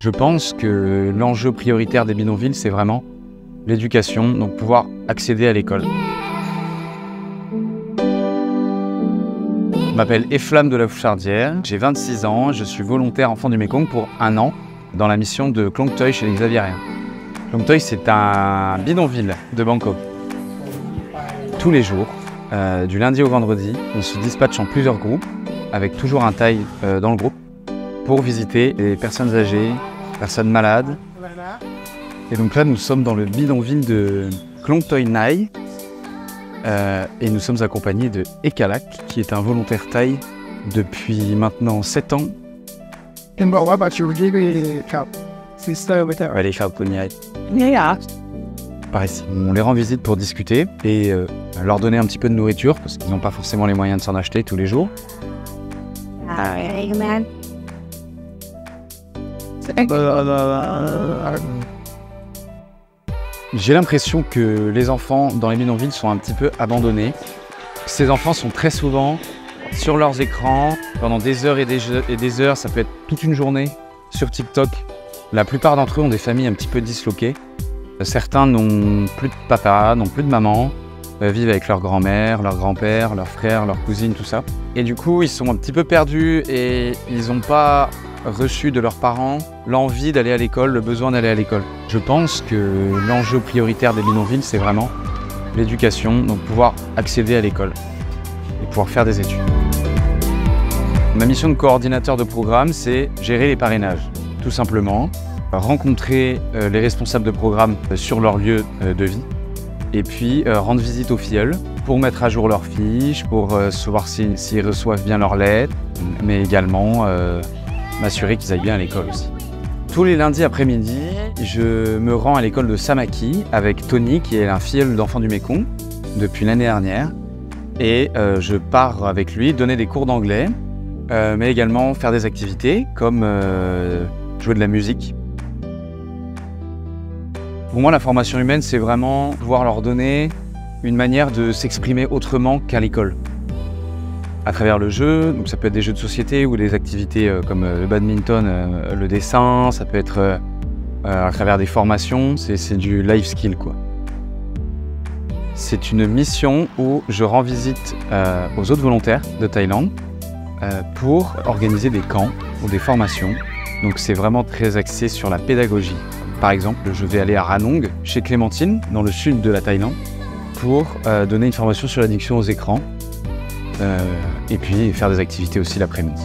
Je pense que l'enjeu prioritaire des bidonvilles, c'est vraiment l'éducation, donc pouvoir accéder à l'école. Je m'appelle Eflamme de la Fouchardière, j'ai 26 ans, je suis volontaire enfant du Mékong pour 1 an dans la mission de Klong Toy chez les Xaviériens. Klong Toy, c'est un bidonville de Bangkok. Tous les jours, du lundi au vendredi, on se dispatche en plusieurs groupes, avec toujours un Thaï dans le groupe, pour visiter les personnes âgées, personnes malades. Et donc là, nous sommes dans le bidonville de Klong Toy Nai. Et nous sommes accompagnés de Ekalak, qui est un volontaire Thaï depuis maintenant 7 ans. Par ici. On les rend visite pour discuter et leur donner un petit peu de nourriture, parce qu'ils n'ont pas forcément les moyens de s'en acheter tous les jours. J'ai l'impression que les enfants dans les bidonvilles sont un petit peu abandonnés. Ces enfants sont très souvent sur leurs écrans pendant des heures et des heures, ça peut être toute une journée sur TikTok. La plupart d'entre eux ont des familles un petit peu disloquées. Certains n'ont plus de papa, n'ont plus de maman, vivent avec leur grand-mère, leur grand-père, leurs frères, leurs cousines, tout ça. Et du coup, ils sont un petit peu perdus et ils n'ont pas reçu de leurs parents l'envie d'aller à l'école, le besoin d'aller à l'école. Je pense que l'enjeu prioritaire des bidonvilles, c'est vraiment l'éducation, donc pouvoir accéder à l'école et pouvoir faire des études. Ma mission de coordinateur de programme, c'est gérer les parrainages, tout simplement. Rencontrer les responsables de programme sur leur lieu de vie et puis rendre visite aux filleuls pour mettre à jour leurs fiches, pour savoir s'ils reçoivent bien leurs lettres, mais également m'assurer qu'ils aillent bien à l'école aussi. Tous les lundis après-midi, je me rends à l'école de Samaki avec Tony, qui est un filleul d'enfant du Mékong depuis l'année dernière. Et je pars avec lui donner des cours d'anglais, mais également faire des activités comme jouer de la musique. Pour moi, la formation humaine, c'est vraiment pouvoir leur donner une manière de s'exprimer autrement qu'à l'école. À travers le jeu, donc ça peut être des jeux de société ou des activités comme le badminton, le dessin, ça peut être à travers des formations, c'est du life skill quoi. C'est une mission où je rends visite aux autres volontaires de Thaïlande pour organiser des camps ou des formations. Donc c'est vraiment très axé sur la pédagogie. Par exemple, je vais aller à Ranong, chez Clémentine, dans le sud de la Thaïlande, pour donner une formation sur l'addiction aux écrans. Et puis faire des activités aussi l'après-midi.